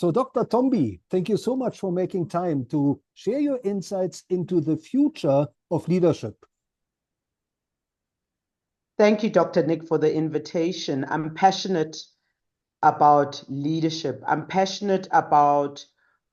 So, Dr. Tombi, thank you so much for making time to share your insights into the future of leadership. Thank you, Dr. Nick, for the invitation. I'm passionate about leadership. I'm passionate about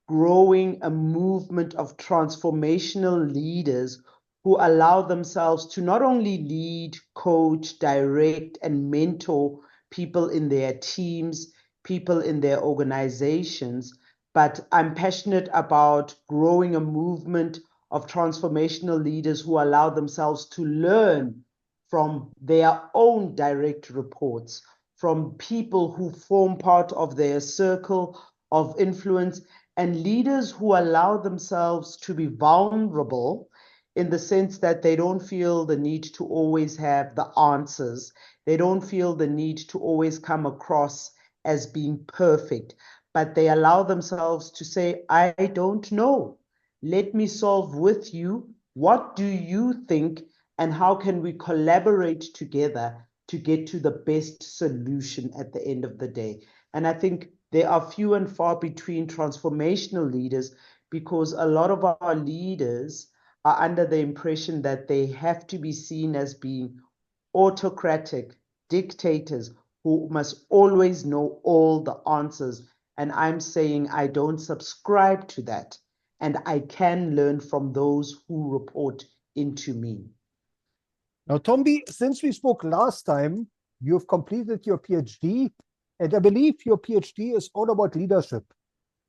growing a movement of transformational leaders who allow themselves to not only lead, coach, direct, and mentor people in their teams, people in their organizations, but I'm passionate about growing a movement of transformational leaders who allow themselves to learn from their own direct reports, from people who form part of their circle of influence, and leaders who allow themselves to be vulnerable in the sense that they don't feel the need to always have the answers. They don't feel the need to always come across as being perfect, but they allow themselves to say, I don't know. Let me solve with you. What do you think? And how can we collaborate together to get to the best solution at the end of the day? And I think there are few and far between transformational leaders, because a lot of our leaders are under the impression that they have to be seen as being autocratic dictators who must always know all the answers. And I'm saying I don't subscribe to that. And I can learn from those who report into me. Now, Tombi, since we spoke last time, you've completed your PhD, and I believe your PhD is all about leadership.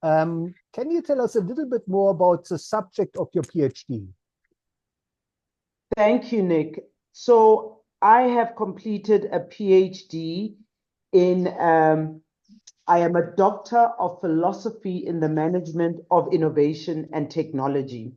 Can you tell us a little bit more about the subject of your PhD? Thank you, Nick. So I have completed a PhD in, I am a doctor of philosophy in the management of innovation and technology.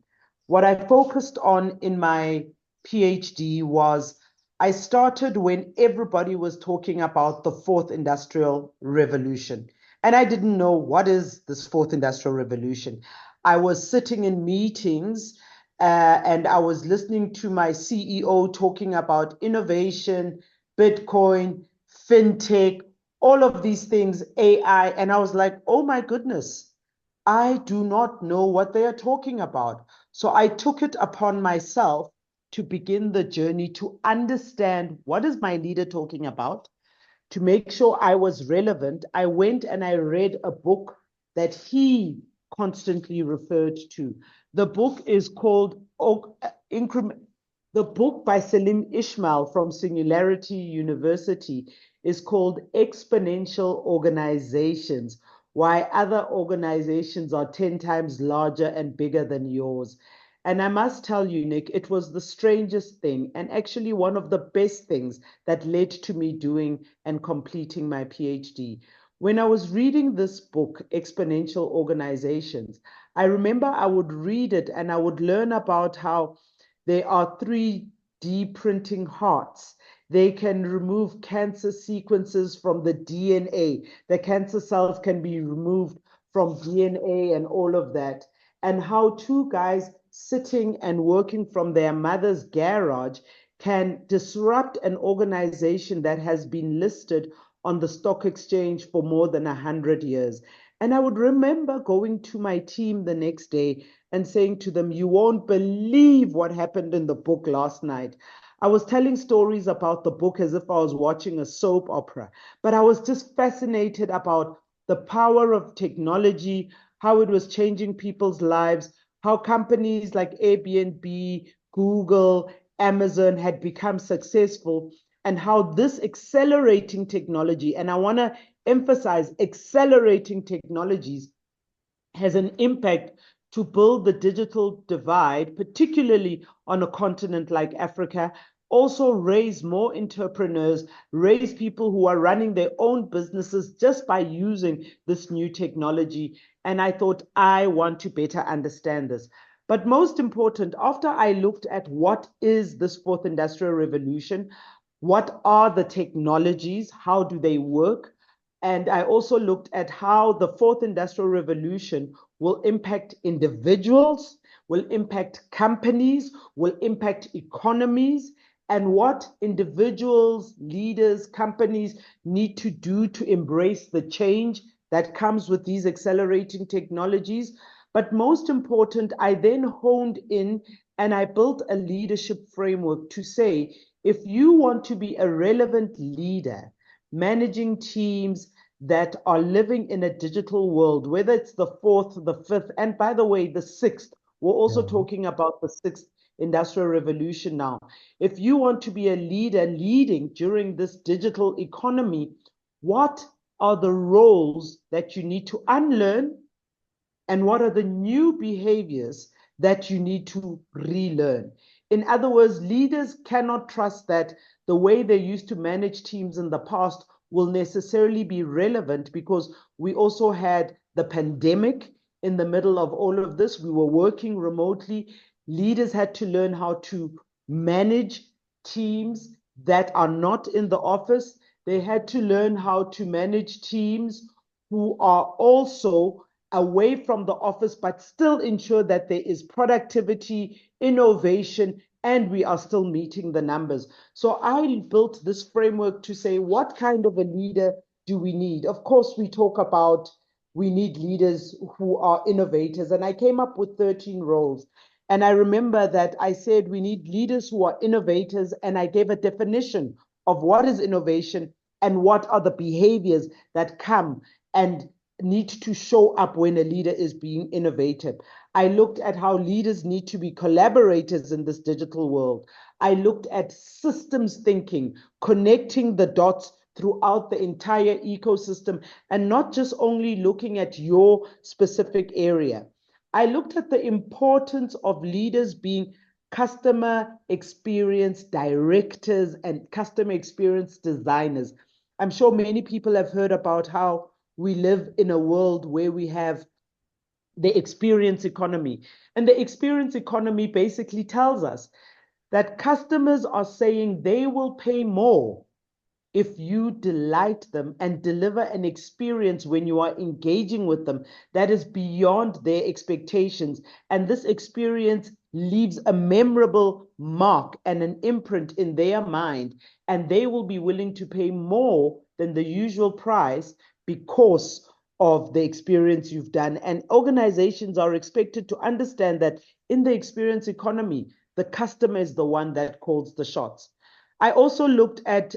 What I focused on in my PhD was I started when everybody was talking about the fourth industrial revolution. And I didn't know what is this fourth industrial revolution. I was sitting in meetings and I was listening to my CEO talking about innovation, Bitcoin, fintech, all of these things, AI. And I was like, oh my goodness, I do not know what they are talking about. So I took it upon myself to begin the journey to understand what is my leader talking about, to make sure I was relevant. I went and I read a book that he constantly referred to. The book is called Increment. The book by Salim Ismail from Singularity University is called Exponential Organizations: Why Other Organizations Are 10 Times Larger and Bigger Than Yours. And I must tell you, Nick, it was the strangest thing, and actually one of the best things that led to me doing and completing my PhD. When I was reading this book, Exponential Organizations, I remember I would read it and I would learn about how there are 3D printing hearts. They can remove cancer sequences from the DNA. The cancer cells can be removed from DNA and all of that. And how two guys sitting and working from their mother's garage can disrupt an organization that has been listed on the stock exchange for more than 100 years. And I would remember going to my team the next day and saying to them, you won't believe what happened in the book last night. I was telling stories about the book as if I was watching a soap opera, but I was just fascinated about the power of technology, how it was changing people's lives, how companies like Airbnb, Google, Amazon had become successful, and how this accelerating technology, and I want to emphasize accelerating technologies, has an impact to build the digital divide, particularly on a continent like Africa, also raise more entrepreneurs, raise people who are running their own businesses just by using this new technology. And I thought, I want to better understand this. But most important, after I looked at what is this fourth industrial revolution, what are the technologies, how do they work? And I also looked at how the fourth industrial revolution will impact individuals, will impact companies, will impact economies, and what individuals, leaders, companies need to do to embrace the change that comes with these accelerating technologies. But most important, I then honed in and I built a leadership framework to say, if you want to be a relevant leader, managing teams that are living in a digital world, whether it's the fourth, the fifth, and by the way, the sixth, we're also talking about the sixth industrial revolution now. If you want to be a leader leading during this digital economy, what are the roles that you need to unlearn? And what are the new behaviors that you need to relearn? In other words, leaders cannot trust that the way they used to manage teams in the past will necessarily be relevant, because we also had the pandemic in the middle of all of this. We were working remotely. Leaders had to learn how to manage teams that are not in the office. They had to learn how to manage teams who are also away from the office, but still ensure that there is productivity, innovation, and we are still meeting the numbers. So I built this framework to say, what kind of a leader do we need? Of course, we talk about we need leaders who are innovators, and I came up with 13 roles. And I remember that I said we need leaders who are innovators, and I gave a definition of what is innovation and what are the behaviors that come and need to show up when a leader is being innovative. I looked at how leaders need to be collaborators in this digital world. I looked at systems thinking, connecting the dots throughout the entire ecosystem, and not just only looking at your specific area. I looked at the importance of leaders being customer experience directors and customer experience designers. I'm sure many people have heard about how we live in a world where we have the experience economy. And the experience economy basically tells us that customers are saying they will pay more if you delight them and deliver an experience when you are engaging with them that is beyond their expectations. And this experience leaves a memorable mark and an imprint in their mind, and they will be willing to pay more than the usual price because of the experience you've done. And organizations are expected to understand that in the experience economy, the customer is the one that calls the shots. I also looked at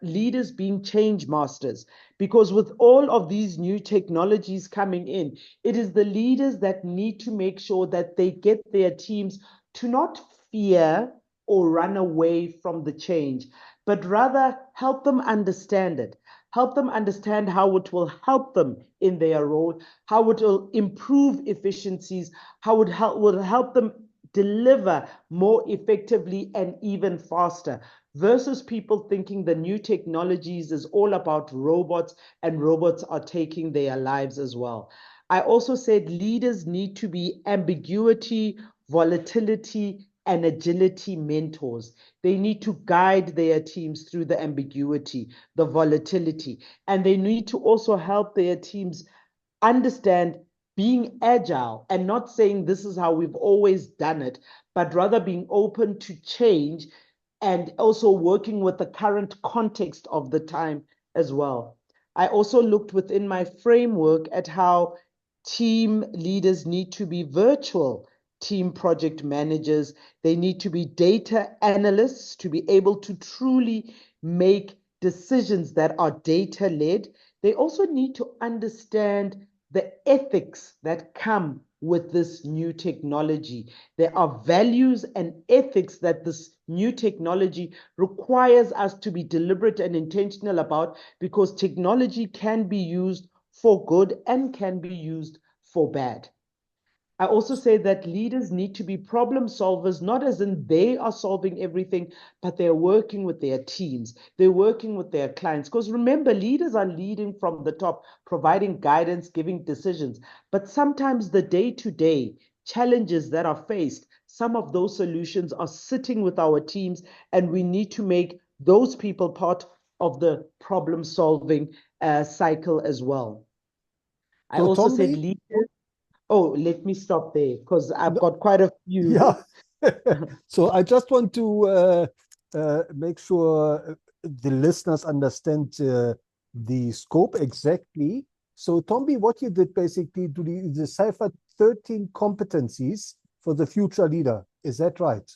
leaders being change masters, because with all of these new technologies coming in, it is the leaders that need to make sure that they get their teams to not fear or run away from the change, but rather help them understand it. Help them understand how it will help them in their role, how it will improve efficiencies, how it will help them deliver more effectively and even faster, versus people thinking the new technologies is all about robots and robots are taking their lives as well. I also said leaders need to be ambiguity, volatility, and agility mentors. They need to guide their teams through the ambiguity, the volatility, and they need to also help their teams understand being agile and not saying this is how we've always done it, but rather being open to change and also working with the current context of the time as well. I also looked within my framework at how team leaders need to be virtual team project managers. They need to be data analysts to be able to truly make decisions that are data led. They also need to understand the ethics that come with this new technology. There are values and ethics that this new technology requires us to be deliberate and intentional about, because technology can be used for good and can be used for bad. I also say that leaders need to be problem solvers, not as in they are solving everything, but they're working with their teams. They're working with their clients. Because remember, leaders are leading from the top, providing guidance, giving decisions. But sometimes the day-to-day challenges that are faced, some of those solutions are sitting with our teams, and we need to make those people part of the problem-solving cycle as well. I So, also said Ntombi, leaders. Oh, let me stop there because I've no, got quite a few. yeah. So I just want to make sure the listeners understand the scope exactly. So, Tombi, what you did basically to decipher 13 competencies for the future leader. Is that right?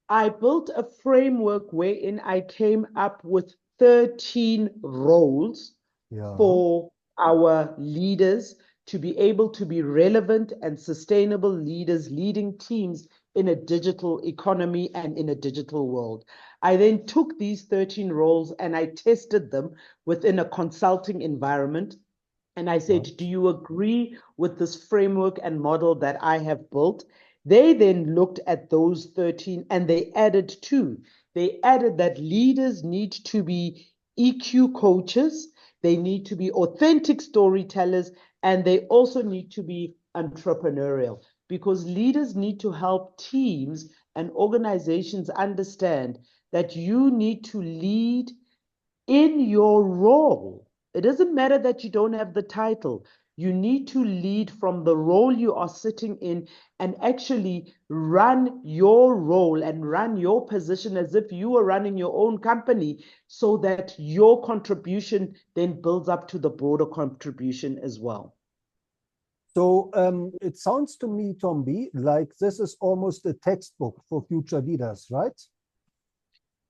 I built a framework wherein I came up with 13 roles Yeah. for our leaders to be able to be relevant and sustainable leaders leading teams in a digital economy and in a digital world. I then took these 13 roles and I tested them within a consulting environment. And I said, Right. do you agree with this framework and model that I have built? They then looked at those 13 and they added two. They added that leaders need to be EQ coaches, they need to be authentic storytellers, and they also need to be entrepreneurial because leaders need to help teams and organizations understand that you need to lead in your role. It doesn't matter that you don't have the title. You need to lead from the role you are sitting in and actually run your role and run your position as if you were running your own company so that your contribution then builds up to the broader contribution as well. So it sounds to me, Tombi, like this is almost a textbook for future leaders, right?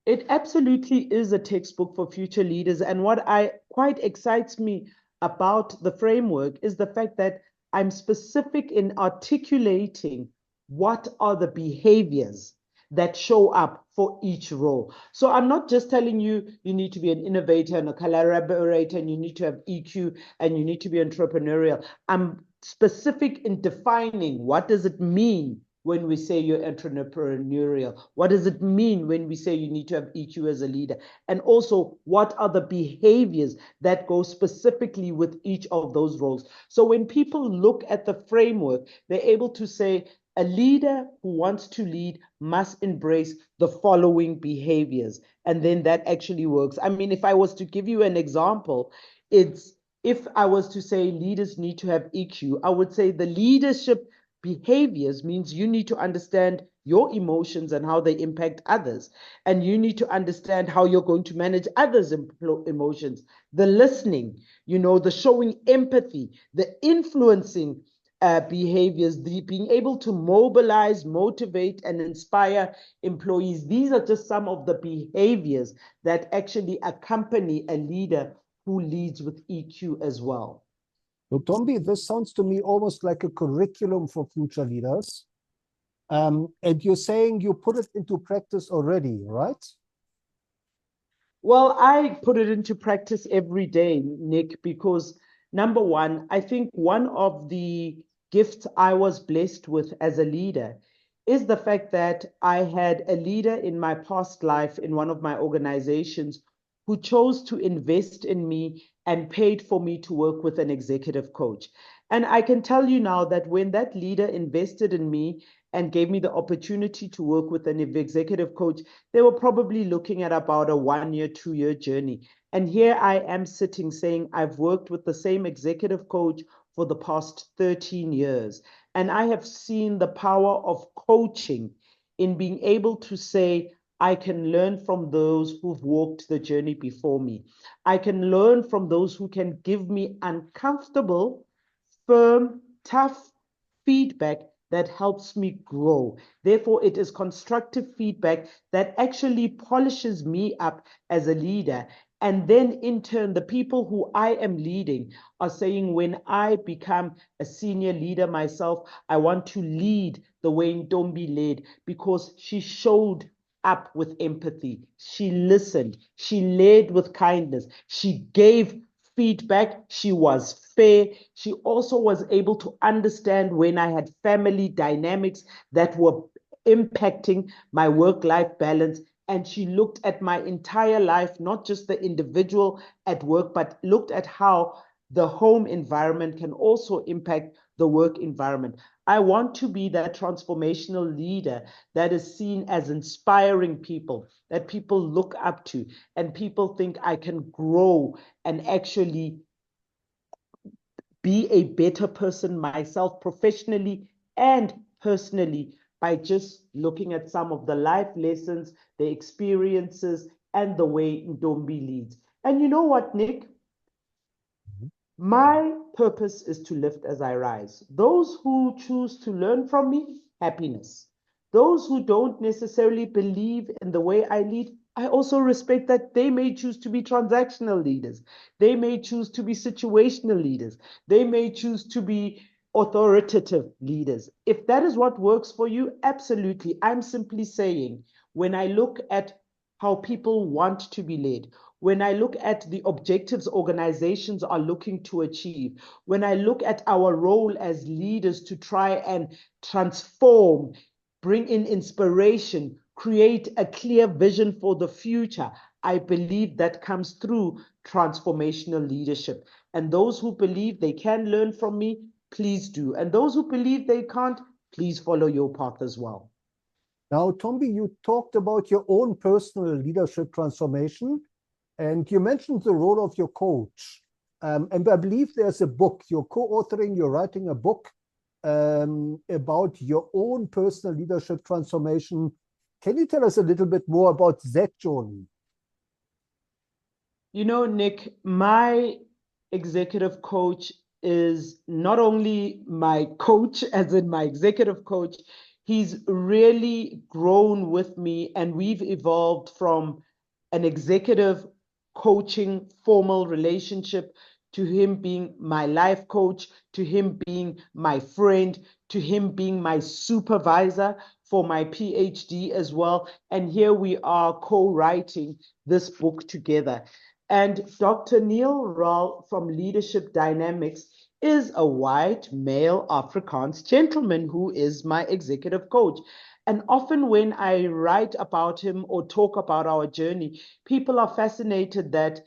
It absolutely is a textbook for future leaders. And what I quite excites me about the framework is the fact that I'm specific in articulating what are the behaviors that show up for each role. So I'm not just telling you you need to be an innovator and a collaborator and you need to have EQ and you need to be entrepreneurial. I'm specific in defining what does it mean when we say you're entrepreneurial? What does it mean when we say you need to have EQ as a leader? And also, what are the behaviors that go specifically with each of those roles? So when people look at the framework, they're able to say, a leader who wants to lead must embrace the following behaviors. And then that actually works. I mean, if I was to give you an example, it's if I was to say leaders need to have EQ, I would say the leadership behaviors means you need to understand your emotions and how they impact others. And you need to understand how you're going to manage others' emotions, the listening, the showing empathy, the influencing behaviors, the being able to mobilize, motivate, and inspire employees. These are just some of the behaviors that actually accompany a leader who leads with EQ as well. So, Tombi, this sounds to me almost like a curriculum for future leaders. And you're saying you put it into practice already, right? Well, I put it into practice every day, Nick, because number one, I think one of the gifts I was blessed with as a leader is the fact that I had a leader in my past life in one of my organizations who chose to invest in me and paid for me to work with an executive coach. And I can tell you now that when that leader invested in me and gave me the opportunity to work with an executive coach, they were probably looking at about a 1 year, 2 year journey. And here I am sitting saying, I've worked with the same executive coach for the past 13 years. And I have seen the power of coaching in being able to say, I can learn from those who've walked the journey before me. I can learn from those who can give me uncomfortable, firm, tough feedback that helps me grow. Therefore, it is constructive feedback that actually polishes me up as a leader. And then, in turn, the people who I am leading are saying, when I become a senior leader myself, I want to lead the way Ntombi led because she showed up with empathy. She listened. She led with kindness. She gave feedback. She was fair. She also was able to understand when I had family dynamics that were impacting my work-life balance. And she looked at my entire life, not just the individual at work, but looked at how the home environment can also impact the work environment. I want to be that transformational leader that is seen as inspiring people, that people look up to, and people think I can grow and actually be a better person myself professionally and personally by just looking at some of the life lessons, the experiences, and the way Ntombi leads. And you know what, Nick? My purpose is to lift as I rise. Those who choose to learn from me, happiness. Those who don't necessarily believe in the way I lead, I also respect that they may choose to be transactional leaders. They may choose to be situational leaders. They may choose to be authoritative leaders. If that is what works for you, absolutely. I'm simply saying, when I look at how people want to be led, when I look at the objectives organizations are looking to achieve, when I look at our role as leaders to try and transform, bring in inspiration, create a clear vision for the future, I believe that comes through transformational leadership. And those who believe they can learn from me, please do. And those who believe they can't, please follow your path as well. Now, Tombi, you talked about your own personal leadership transformation, and you mentioned the role of your coach. And I believe there's a book you're co-authoring, you're writing a book about your own personal leadership transformation. Can you tell us a little bit more about that journey? You know, Nick, my executive coach is not only my coach, as in my executive coach, he's really grown with me, and we've evolved from an executive coaching formal relationship to him being my life coach, to him being my friend, to him being my supervisor for my PhD as well. And here we are co-writing this book together. And Dr. Neil Rall from Leadership Dynamics is a white male Afrikaans gentleman who is my executive coach. And often when I write about him or talk about our journey, people are fascinated that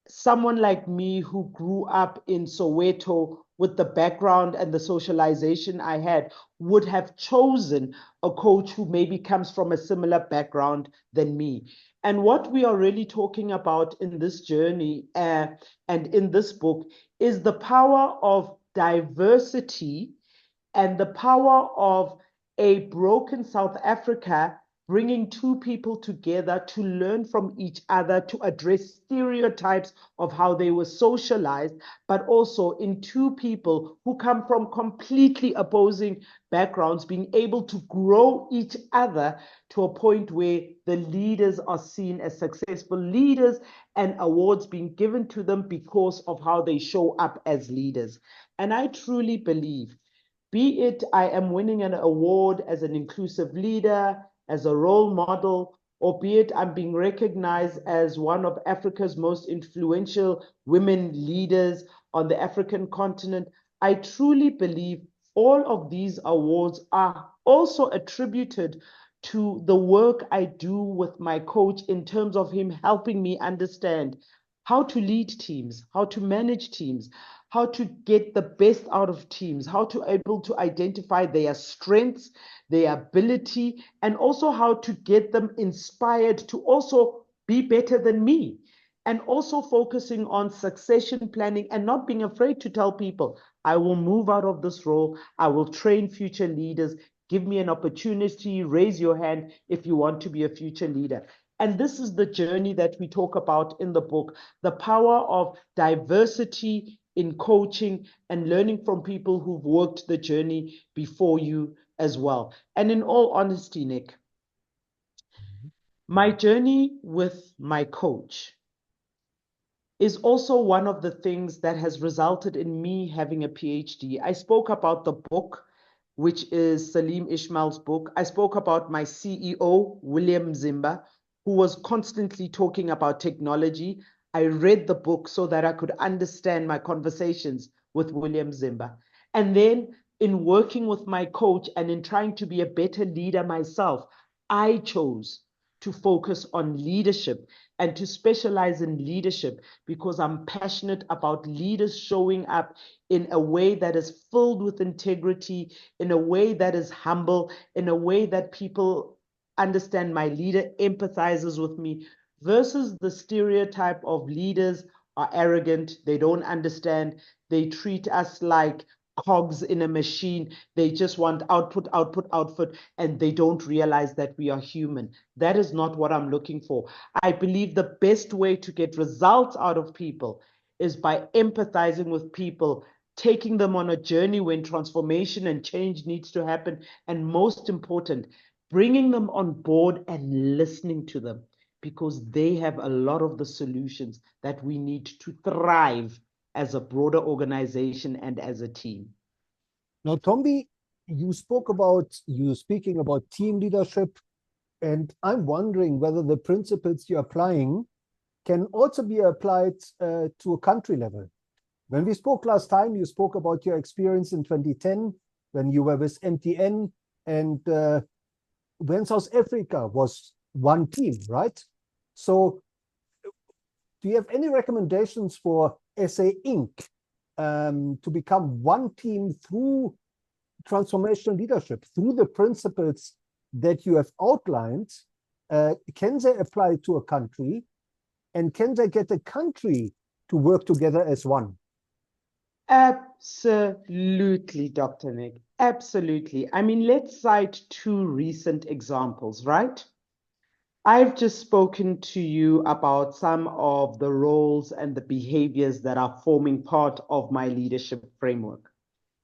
someone like me who grew up in Soweto with the background and the socialization I had would have chosen a coach who maybe comes from a similar background than me. And what we are really talking about in this journey and in this book is the power of diversity and the power of a broken South Africa bringing two people together to learn from each other, to address stereotypes of how they were socialized, but also in two people who come from completely opposing backgrounds, being able to grow each other to a point where the leaders are seen as successful leaders and awards being given to them because of how they show up as leaders. And I truly believe, be it I am winning an award as an inclusive leader, as a role model, or be it I'm being recognized as one of Africa's most influential women leaders on the African continent, I truly believe all of these awards are also attributed to the work I do with my coach in terms of him helping me understand how to lead teams, how to manage teams, how to get the best out of teams, how to able to identify their strengths, their ability, and also how to get them inspired to also be better than me. And also focusing on succession planning and not being afraid to tell people, I will move out of this role, I will train future leaders, give me an opportunity, raise your hand if you want to be a future leader. And this is the journey that we talk about in the book, the power of diversity in coaching and learning from people who've worked the journey before you as well. And in all honesty, Nick, my journey with my coach is also one of the things that has resulted in me having a PhD. I spoke about the book, which is Salim Ishmael's book. I spoke about my CEO, William Zimba, who was constantly talking about technology. I read the book so that I could understand my conversations with William Zimba. And then in working with my coach and in trying to be a better leader myself, I chose to focus on leadership and to specialize in leadership because I'm passionate about leaders showing up in a way that is filled with integrity, in a way that is humble, in a way that people understand my leader empathizes with me, versus the stereotype of leaders are arrogant, they don't understand, they treat us like cogs in a machine. They just want output, output, output, and they don't realize that we are human. That is not what I'm looking for. I believe the best way to get results out of people is by empathizing with people, taking them on a journey when transformation and change needs to happen, and most important, bringing them on board and listening to them, because they have a lot of the solutions that we need to thrive as a broader organization and as a team. Now, Tombi, you speaking about team leadership, and I'm wondering whether the principles you're applying can also be applied to a country level. When we spoke last time, you spoke about your experience in 2010 when you were with MTN and when South Africa was one team, right? So do you have any recommendations for SA Inc. To become one team through transformational leadership, through the principles that you have outlined? Can they apply to a country? And can they get a country to work together as one? Absolutely, Dr. Nick. Absolutely. I mean, let's cite two recent examples, right? I've just spoken to you about some of the roles and the behaviors that are forming part of my leadership framework.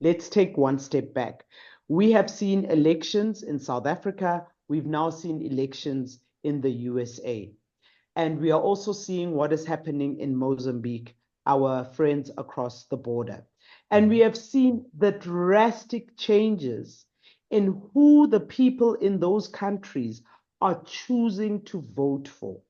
Let's take one step back. We have seen elections in South Africa. We've now seen elections in the USA. And we are also seeing what is happening in Mozambique, our friends across the border. And we have seen the drastic changes in who the people in those countries are choosing to vote for.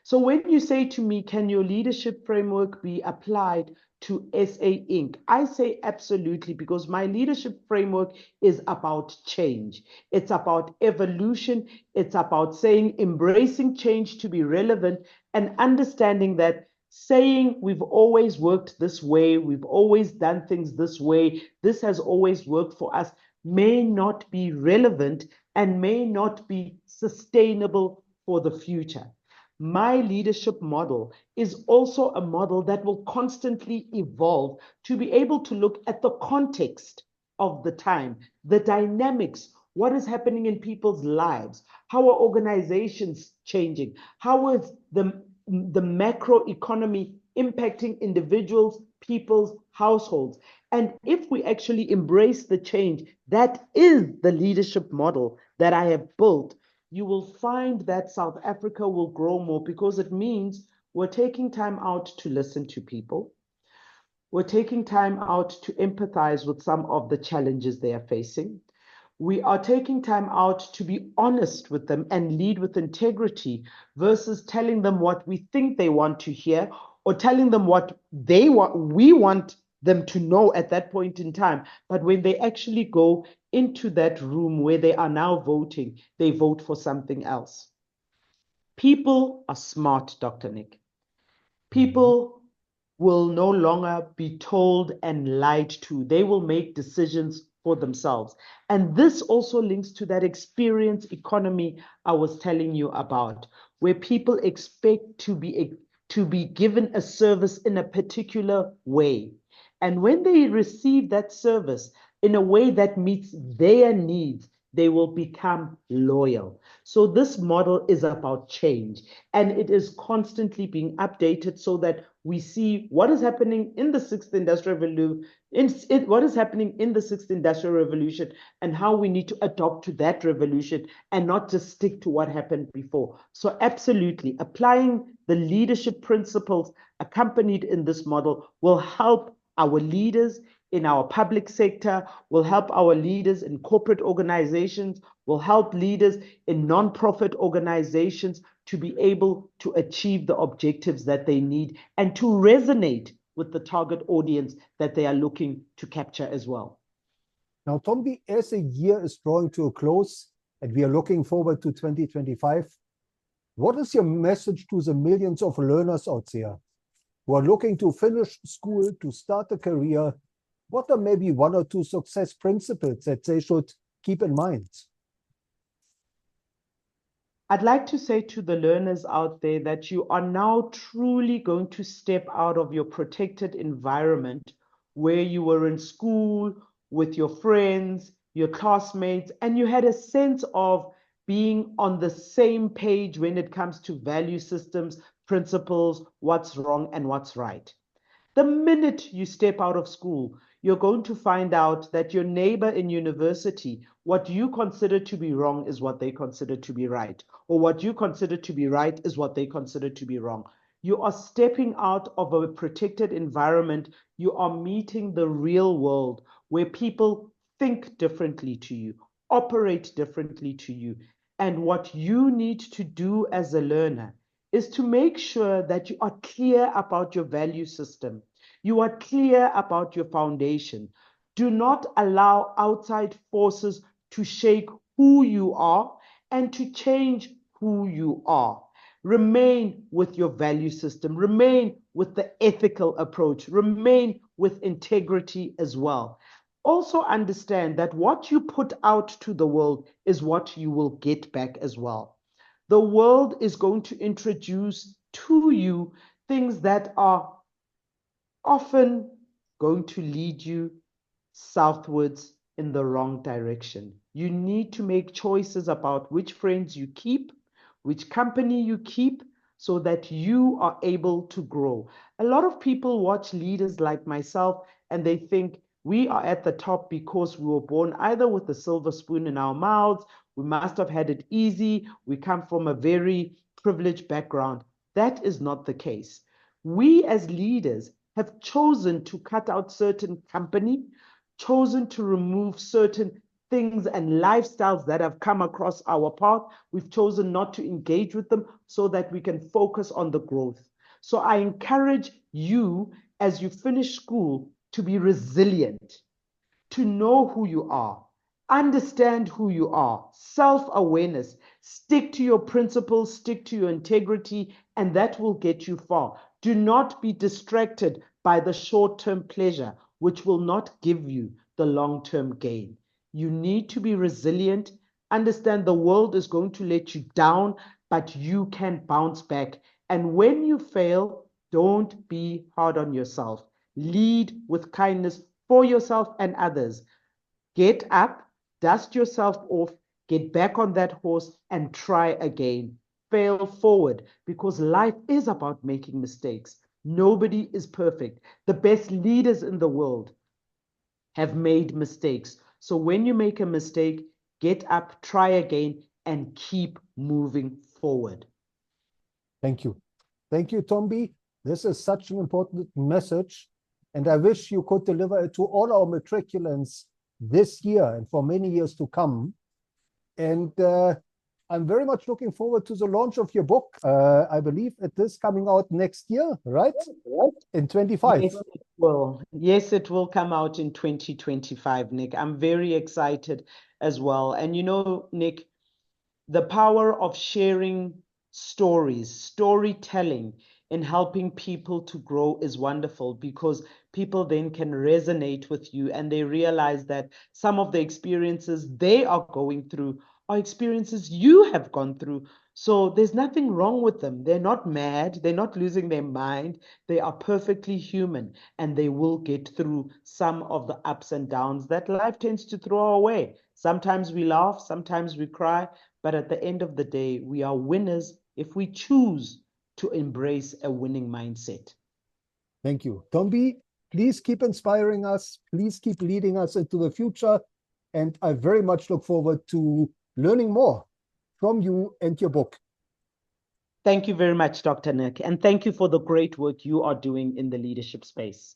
So when you say to me, can your leadership framework be applied to SA Inc.? I say absolutely, because my leadership framework is about change. It's about evolution. It's about saying, embracing change to be relevant and understanding that saying we've always worked this way, we've always done things this way, this has always worked for us, may not be relevant and may not be sustainable for the future. My leadership model is also a model that will constantly evolve to be able to look at the context of the time, the dynamics, what is happening in people's lives, how are organizations changing, how is the macro economy impacting individuals, people's households. And if we actually embrace the change, that is the leadership model that I have built, you will find that South Africa will grow more, because it means we're taking time out to listen to people. We're taking time out to empathize with some of the challenges they are facing. We are taking time out to be honest with them and lead with integrity versus telling them what we think they want to hear or telling them what we want them to know at that point in time. But when they actually go into that room where they are now voting, they vote for something else. People are smart, Dr. Nick. People will no longer be told and lied to. They will make decisions for themselves. And this also links to that experience economy I was telling you about, where people expect to be given a service in a particular way. And when they receive that service in a way that meets their needs, they will become loyal. So this model is about change, and it is constantly being updated so that we see what is happening in the sixth industrial revolution, what is happening in the sixth industrial revolution, and how we need to adopt to that revolution and not just stick to what happened before. So absolutely, applying the leadership principles accompanied in this model will help our leaders in our public sector, will help our leaders in corporate organizations, will help leaders in non-profit organizations to be able to achieve the objectives that they need and to resonate with the target audience that they are looking to capture as well. Now, Tombi, as the year is drawing to a close and we are looking forward to 2025, what is your message to the millions of learners out there who are looking to finish school, to start a career? What are maybe one or two success principles that they should keep in mind? I'd like to say to the learners out there that you are now truly going to step out of your protected environment where you were in school with your friends, your classmates, and you had a sense of being on the same page when it comes to value systems, principles, what's wrong and what's right. The minute you step out of school, you're going to find out that your neighbor in university, what you consider to be wrong is what they consider to be right, or what you consider to be right is what they consider to be wrong. You are stepping out of a protected environment. You are meeting the real world where people think differently to you, operate differently to you. And what you need to do as a learner is to make sure that you are clear about your value system. You are clear about your foundation. Do not allow outside forces to shake who you are and to change who you are. Remain with your value system. Remain with the ethical approach. Remain with integrity as well. Also understand that what you put out to the world is what you will get back as well. The world is going to introduce to you things that are often going to lead you southwards in the wrong direction. You need to make choices about which friends you keep, which company you keep, so that you are able to grow. A lot of people watch leaders like myself and they think we are at the top because we were born either with a silver spoon in our mouths, we must have had it easy, we come from a very privileged background. That is not the case. We as leaders have chosen to cut out certain company, chosen to remove certain things and lifestyles that have come across our path. We've chosen not to engage with them so that we can focus on the growth. So I encourage you as you finish school to be resilient, to know who you are, understand who you are, self-awareness, stick to your principles, stick to your integrity, and that will get you far. Do not be distracted by the short-term pleasure, which will not give you the long-term gain. You need to be resilient, understand the world is going to let you down, but you can bounce back. And when you fail, don't be hard on yourself. Lead with kindness for yourself and others. Get up, dust yourself off, get back on that horse and try again. Fail forward because life is about making mistakes. Nobody is perfect. The best leaders in the world have made mistakes. So when you make a mistake, get up, try again, and keep moving forward. Thank you. Thank you, Ntombi. This is such an important message, and I wish you could deliver it to all our matriculants this year and for many years to come. And I'm very much looking forward to the launch of your book. I believe it is coming out next year, right? In 25. Yes, it will. Yes, it will come out in 2025, Nick. I'm very excited as well. And you know, Nick, the power of sharing stories, storytelling, in helping people to grow is wonderful because people then can resonate with you and they realize that some of the experiences they are going through are experiences you have gone through. So there's nothing wrong with them. They're not mad. They're not losing their mind. They are perfectly human and they will get through some of the ups and downs that life tends to throw our way. Sometimes we laugh, sometimes we cry, but at the end of the day, we are winners if we choose to embrace a winning mindset. Thank you. Ntombi, please keep inspiring us. Please keep leading us into the future. And I very much look forward to learning more from you and your book. Thank you very much, Dr. Nick. And thank you for the great work you are doing in the leadership space.